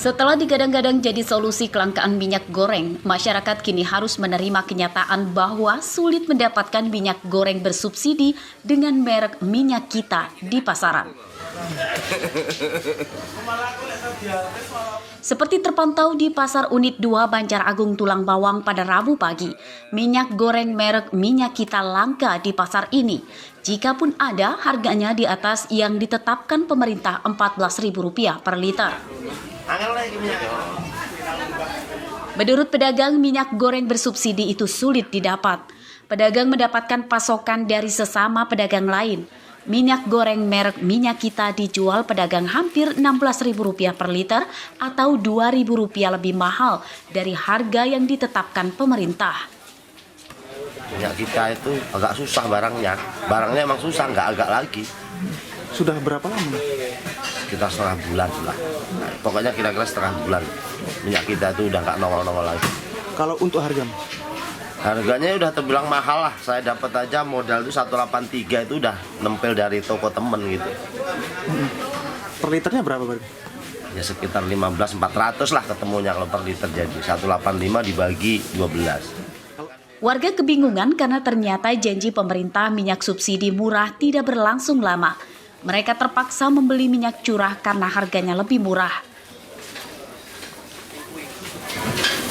Setelah digadang-gadang jadi solusi kelangkaan minyak goreng, masyarakat kini harus menerima kenyataan bahwa sulit mendapatkan minyak goreng bersubsidi dengan merek minyak kita di pasaran. Seperti terpantau di Pasar Unit 2 Banjar Agung Tulang Bawang pada Rabu pagi, minyak goreng merek minyak kita langka di pasar ini. Jikapun ada, harganya di atas yang ditetapkan pemerintah Rp14.000 per liter. Menurut pedagang, minyak goreng bersubsidi itu sulit didapat. Pedagang mendapatkan pasokan dari sesama pedagang lain. Minyak goreng merek minyak kita dijual pedagang hampir Rp16.000 per liter atau Rp2.000 lebih mahal dari harga yang ditetapkan pemerintah. Minyak kita itu agak susah barangnya emang susah, nggak agak lagi. Sudah berapa lama? Kita setengah bulan lah. Nah, pokoknya kira-kira setengah bulan minyak kita itu udah nggak nongol-nongol lagi. Kalau untuk harga? Harganya udah terbilang mahal lah. Saya dapat aja modal itu 183 itu udah nempel dari toko temen gitu. Per liternya berapa berarti? Ya sekitar 15.400 lah ketemunya kalau per liter jadi 185 dibagi 12. Warga kebingungan karena ternyata janji pemerintah minyak subsidi murah tidak berlangsung lama. Mereka terpaksa membeli minyak curah karena harganya lebih murah.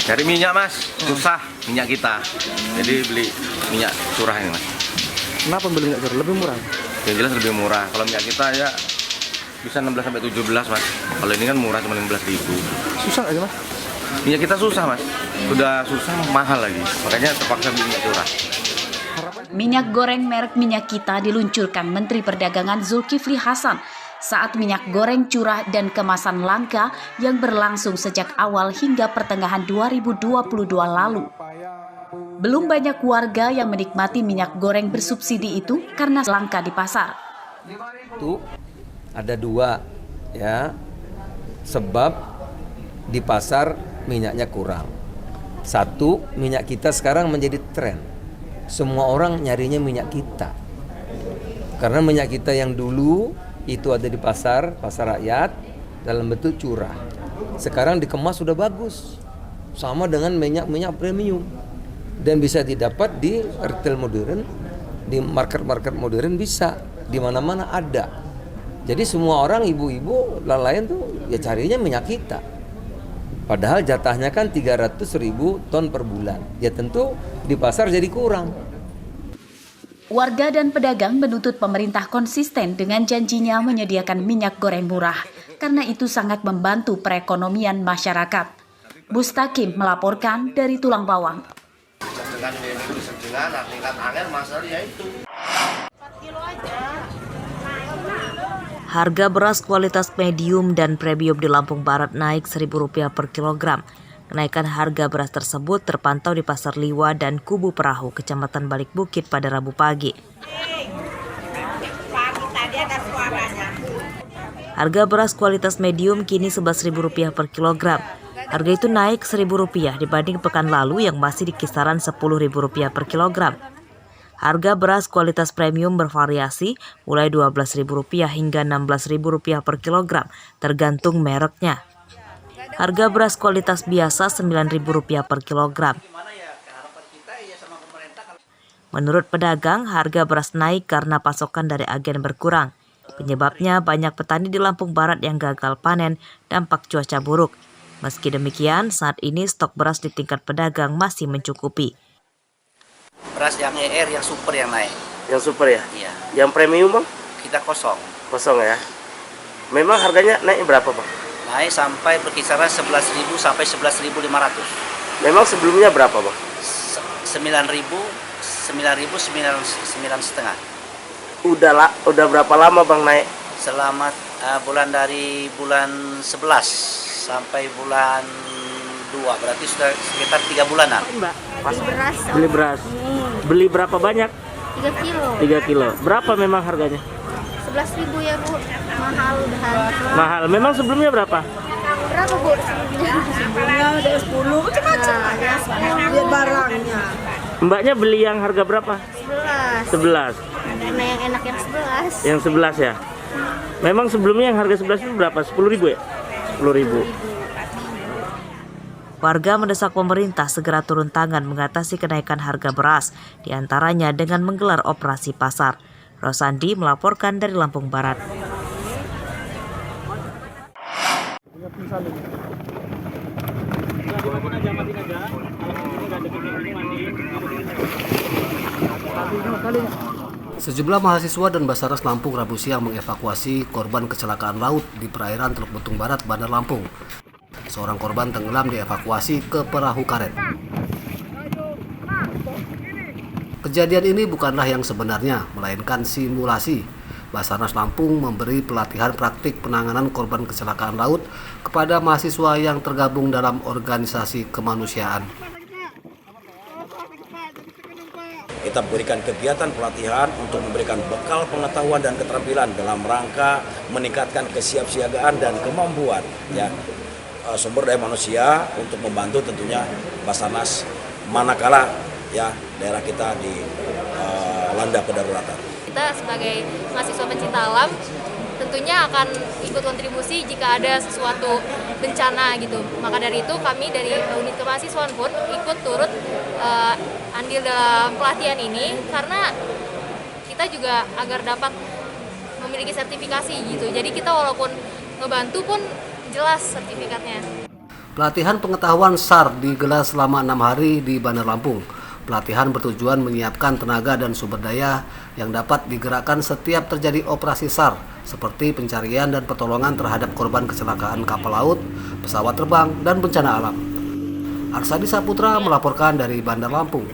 Cari minyak mas, susah minyak kita. Jadi beli minyak curah ini mas. Kenapa beli minyak curah? Lebih murah? Yang jelas lebih murah. Kalau minyak kita ya bisa 16-17 mas. Kalau ini kan murah cuma 15.000. Susah aja mas? Minyak kita susah mas. Udah susah mahal lagi. Makanya terpaksa beli minyak curah. Minyak goreng merek minyak kita diluncurkan Menteri Perdagangan Zulkifli Hasan saat minyak goreng curah dan kemasan langka yang berlangsung sejak awal hingga pertengahan 2022 lalu. Belum banyak warga yang menikmati minyak goreng bersubsidi itu karena langka di pasar. Itu ada dua ya, sebab di pasar minyaknya kurang. Satu, minyak kita sekarang menjadi tren. Semua orang nyarinya minyak kita. Karena minyak kita yang dulu itu ada di pasar rakyat dalam bentuk curah. Sekarang dikemas sudah bagus. Sama dengan minyak premium. Dan bisa didapat di retail modern, di market modern bisa, di mana-mana ada. Jadi semua orang, ibu-ibu, lain tuh ya carinya minyak kita. Padahal jatahnya kan 300.000 ton per bulan. Ya tentu di pasar jadi kurang. Warga dan pedagang menuntut pemerintah konsisten dengan janjinya menyediakan minyak goreng murah. Karena itu sangat membantu perekonomian masyarakat. Mustaqim melaporkan dari Tulang Bawang. Dengan tingkat angin masalahnya itu. Harga beras kualitas medium dan premium di Lampung Barat naik Rp1.000 per kilogram. Kenaikan harga beras tersebut terpantau di Pasar Liwa dan Kubu Perahu, Kecamatan Balik Bukit pada Rabu pagi. Harga beras kualitas medium kini Rp11.000 per kilogram. Harga itu naik Rp1.000 dibanding pekan lalu yang masih di kisaran Rp10.000 per kilogram. Harga beras kualitas premium bervariasi mulai Rp12.000 hingga Rp16.000 per kilogram, tergantung mereknya. Harga beras kualitas biasa Rp9.000 per kilogram. Menurut pedagang, harga beras naik karena pasokan dari agen berkurang. Penyebabnya banyak petani di Lampung Barat yang gagal panen dampak cuaca buruk. Meski demikian, saat ini stok beras di tingkat pedagang masih mencukupi. Beras yang ER, yang super yang naik. Yang super ya? Iya. Yang premium bang? Kita kosong. Kosong ya? Memang harganya naik berapa bang? Naik sampai berkisaran 11.000 sampai 11.500. Memang sebelumnya berapa bang? 9.000, 9.500. Udah berapa lama bang naik? Selama dari bulan 11 sampai bulan 2, berarti sudah sekitar 3 bulanan. Mbak, Beli beras. Beli berapa banyak? 3 kilo. 3 kilo. Berapa memang harganya? 11.000 ya Bu, mahal udah. Mahal. Memang sebelumnya berapa? Berapa Bu? Sebelumnya ada 10, macam-macam. Ya 10 barangnya. Mbaknya beli yang harga berapa? 11. 11. Mana yang enak yang 11? Yang 11 ya? Memang sebelumnya yang harga 11 itu berapa? 10.000 ya? 10.000. Warga mendesak pemerintah segera turun tangan mengatasi kenaikan harga beras, diantaranya dengan menggelar operasi pasar. Rosandi melaporkan dari Lampung Barat. Sejumlah mahasiswa dan Basarnas Lampung Rabu siang mengevakuasi korban kecelakaan laut di perairan Teluk Betung Barat, Bandar Lampung. Seorang korban tenggelam dievakuasi ke perahu karet. Kejadian ini bukanlah yang sebenarnya, melainkan simulasi. Basarnas Lampung memberi pelatihan praktik penanganan korban kecelakaan laut kepada mahasiswa yang tergabung dalam organisasi kemanusiaan. Kita berikan kegiatan pelatihan untuk memberikan bekal pengetahuan dan keterampilan dalam rangka meningkatkan kesiapsiagaan dan kemampuan sumber daya manusia untuk membantu tentunya Basarnas manakala daerah kita dilanda kedaruratan. Kita sebagai mahasiswa pencinta alam tentunya akan ikut kontribusi jika ada sesuatu bencana gitu. Maka dari itu kami dari unit kemahasiswaan pun ikut turut andil dalam pelatihan ini karena kita juga agar dapat memiliki sertifikasi gitu. Jadi kita walaupun ngebantu pun jelas sertifikatnya. Pelatihan pengetahuan SAR digelar selama 6 hari di Bandar Lampung. Pelatihan bertujuan menyiapkan tenaga dan sumber daya yang dapat digerakkan setiap terjadi operasi SAR, seperti pencarian dan pertolongan terhadap korban kecelakaan kapal laut, pesawat terbang, dan bencana alam. Arsadi Saputra melaporkan dari Bandar Lampung.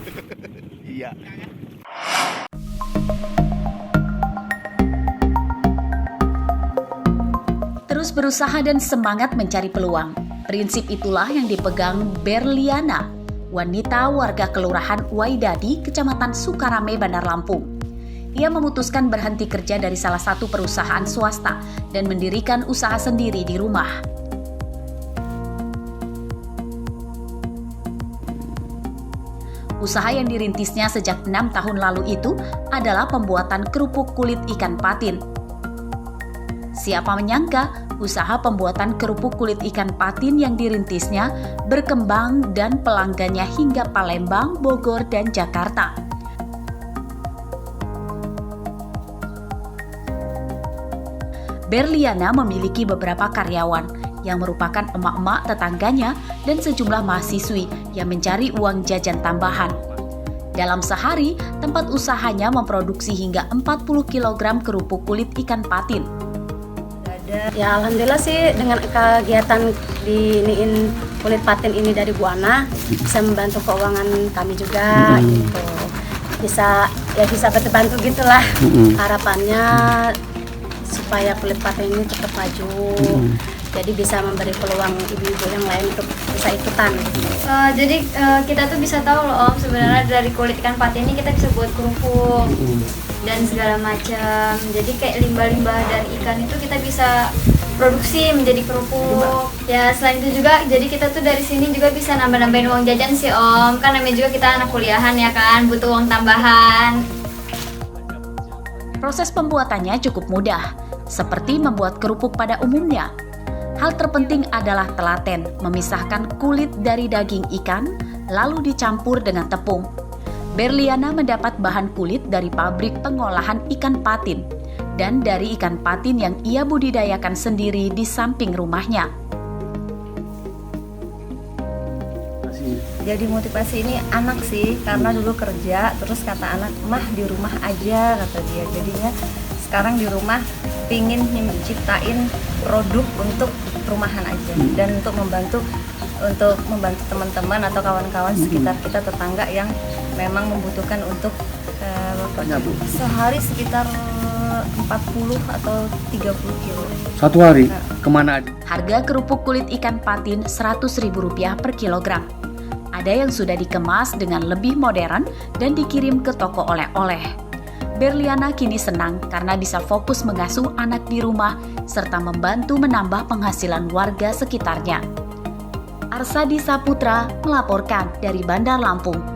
Terus berusaha dan semangat mencari peluang. Prinsip itulah yang dipegang Berliana, wanita warga Kelurahan Waidadi, Kecamatan Sukarame, Bandar Lampung. Ia memutuskan berhenti kerja dari salah satu perusahaan swasta dan mendirikan usaha sendiri di rumah. Usaha yang dirintisnya sejak 6 tahun lalu itu adalah pembuatan kerupuk kulit ikan patin. Siapa menyangka usaha pembuatan kerupuk kulit ikan patin yang dirintisnya berkembang dan pelanggannya hingga Palembang, Bogor, dan Jakarta. Berliana memiliki beberapa karyawan yang merupakan emak-emak tetangganya dan sejumlah mahasiswi yang mencari uang jajan tambahan. Dalam sehari, tempat usahanya memproduksi hingga 40 kg kerupuk kulit ikan patin. Ya alhamdulillah sih dengan kegiatan diiniin kulit patin ini dari Bu Ana bisa membantu keuangan kami juga gitu. Bisa bantu gitulah. Harapannya supaya kulit patin ini tetap maju. Jadi bisa memberi peluang ibu-ibu yang lain untuk bisa ikutan. Jadi kita tuh bisa tahu loh Om, sebenarnya dari kulit ikan patin ini kita bisa buat kerupuk dan segala macam. Jadi kayak limbah-limbah dari ikan itu kita bisa produksi menjadi kerupuk. Ya selain itu juga, jadi kita tuh dari sini juga bisa nambah-nambahin uang jajan sih Om. Kan namanya juga kita anak kuliahan ya kan, butuh uang tambahan. Proses pembuatannya cukup mudah, seperti membuat kerupuk pada umumnya. Hal terpenting adalah telaten, memisahkan kulit dari daging ikan, lalu dicampur dengan tepung. Berliana mendapat bahan kulit dari pabrik pengolahan ikan patin dan dari ikan patin yang ia budidayakan sendiri di samping rumahnya. Jadi motivasi ini anak sih, karena dulu kerja, terus kata anak, mah di rumah aja kata dia. Jadinya sekarang di rumah pingin menciptain produk untuk rumahan aja dan untuk membantu teman-teman atau kawan-kawan sekitar kita, tetangga yang memang membutuhkan untuk sehari sekitar 40 atau 30 kilo. Satu hari? Kemana aja? Harga kerupuk kulit ikan patin Rp100.000 per kilogram. Ada yang sudah dikemas dengan lebih modern dan dikirim ke toko oleh-oleh. Berliana kini senang karena bisa fokus mengasuh anak di rumah serta membantu menambah penghasilan warga sekitarnya. Arsadi Saputra melaporkan dari Bandar Lampung.